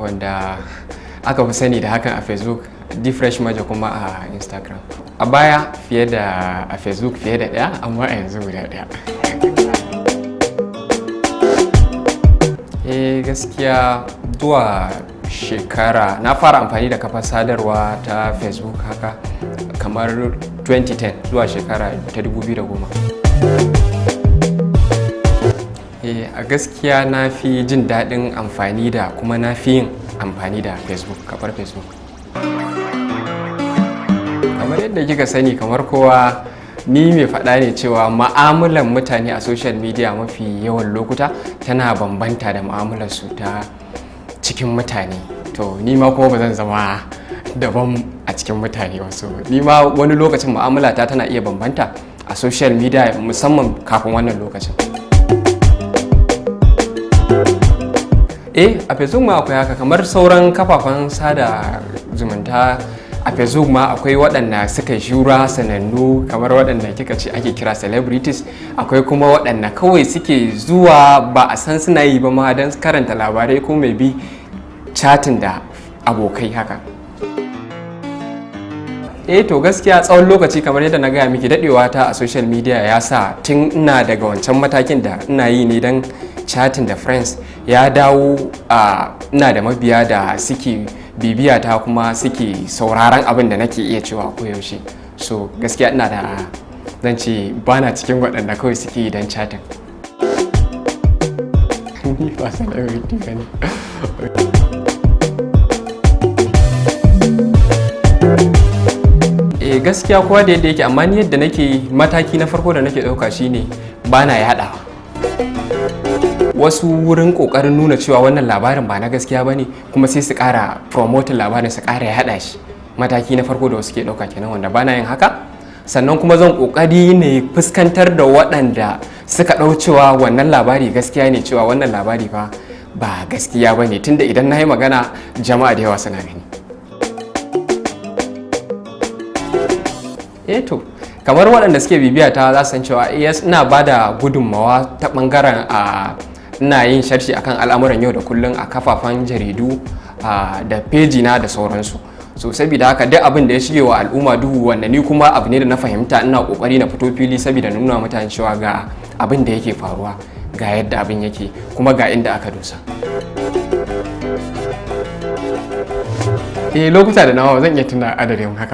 wanda aka fi sani da hakan a Facebook, Dfresh Majo kuma a Instagram. A baya a Facebook fiye da ɗaya, amma a yanzu guda ɗaya. Gaskiya zuwa shekara na fara amfani da kafar sadarwa ta Facebook haka kamar 2010 zuwa shekara ta 2010. A gaskiya na fi jin daɗin amfani da kuma na fi yin amfani da kafar Facebook. Kamar yadda kika sani, kamar kowa, ni mai faɗa ne cewa ma'amulan mutane a social media mafi yawan lokuta tana bambanta da ma'amularsu ta cikin mutane. To ni ma kuma ba zan zama daban a cikin mutane wasu. Ni ma wani lokacin mu'amalata tana iya bambanta a social media, musamman kafin wannan lokacin. A Facebook ma akwai haka, kamar sauran kafafen sada zumunta. A Facebook ma akwai waɗanda suka shura sanannu, kamar waɗanda kika ce ake kira celebrities. Akwai kuma waɗanda kawai suke zuwa ba a san suna yi ba ma don karanta labarai ko mai bi chatting da abokai haka. To gaskiya tsawon lokaci, kamar yadda na gaya miki, daɗewa ta a social media ya sa tun ina daga wancan matakin da ina yi ne don chatting da friends, ya dawo ina da mabiya da suke bibiya ta kuma suke sauraron abin da nake iya cewa koyaushe. So gaskiya ina da, zan ce bana cikin waɗanda kawai suke yi don chatting. Ni ba celebrity bane. Gaskiya kowa da yadda yake, amma ni yadda nake, mataki na farko da nake ɗauka shine bana yaɗawa. Wasu wurin ƙoƙarin nuna cewa wannan labarin ba na gaskiya bane, kuma sai su ƙara promoting labarin, su ƙara yaɗa shi. Mataki na farko da wasu ke ɗauka kenan, wanda bana yin haka. Sannan kuma zan ƙoƙari ne fuskantar da waɗanda suka ɗau cewa wannan labari gaskiya ne, cewa wannan labari fa ba gaskiya bane, tunda idan na yi magana jama'a da yawa suna gani. To kamar waɗanda suke bibiya ta za su san cewa ina ba da gudunmawa ta ɓangaren ina yin sharhi akan al'amuran yau da kullum a kafafen jaridu da peji na da sauransu. So saboda haka duk abin da ya shige wa al'umma duhu, wanda ni kuma abu ne da na fahimta, ina kokari na fito fili saboda nuna mutane cewa ga abin da yake faruwa, ga yadda abin yake, kuma ga inda aka dosa. Lokuta da nawa zan iya tuna adadin haka.